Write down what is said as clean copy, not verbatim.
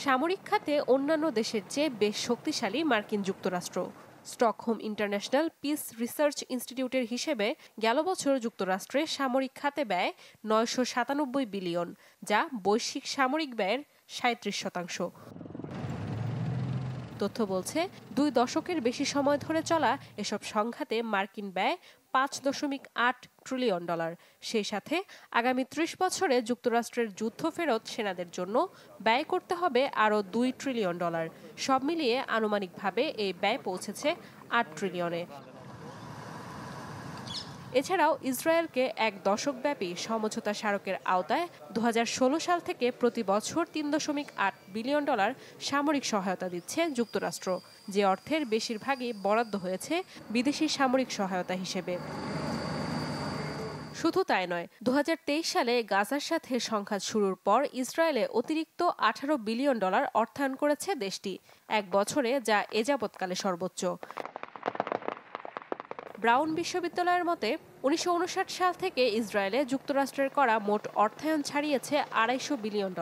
সামরিক খাতে অন্যান্য দেশের চেয়ে বেশ শক্তিশালী মার্কিন যুক্তরাষ্ট্র। স্টকহোম ইন্টারন্যাশনাল পিস রিসার্চ ইনস্টিটিউটের হিসেবে গেল বছর যুক্তরাষ্ট্রের সামরিক খাতে ব্যয় ৯৯৭ বিলিয়ন, যা বৈশ্বিক সামরিক ব্যয়ের ৩৭%। তথ্য বলছে ২ দশকের বেশি সময় ধরে চলা এসব সংঘাতে মার্কিন ব্যয় $৫.৮ ট্রিলিয়ন। সেই সাথে আগামী ৩০ বছরে যুক্তরাষ্ট্রের যুদ্ধ ফেরত সেনাদের জন্য ব্যয় করতে হবে আরও $২ ট্রিলিয়ন। সব মিলিয়ে আনুমানিকভাবে এই ব্যয় পৌঁছেছে ৮ ট্রিলিয়নে। এছাড়াও ইসরায়েলকে ১ দশকব্যাপী সমঝোতা স্মারকের আওতায় ২০১৬ সাল থেকে প্রতি বছর $৩.৮ বিলিয়ন সামরিক সহায়তা দিচ্ছে যুক্তরাষ্ট্র, যে অর্থের বেশিরভাগই বরাদ্দ হয়েছে বিদেশি সামরিক সহায়তা হিসেবে। শুধু তাই নয়, ২০২৩ সালে গাজার সাথে সংঘাত শুরুর পর ইসরায়েলে অতিরিক্ত $১৮ বিলিয়ন অর্থায়ন করেছে দেশটি, এক বছরে, যা এ যাবৎকালে সর্বোচ্চ। ব্রাউন বিশ্ববিদ্যালয়ের মতে ১৯৫৯ সাল থেকে ইসরায়েলে যুক্তরাষ্ট্রের করা মোট অর্থায়ন ছাড়িয়েছে $২৫০ বিলিয়ন।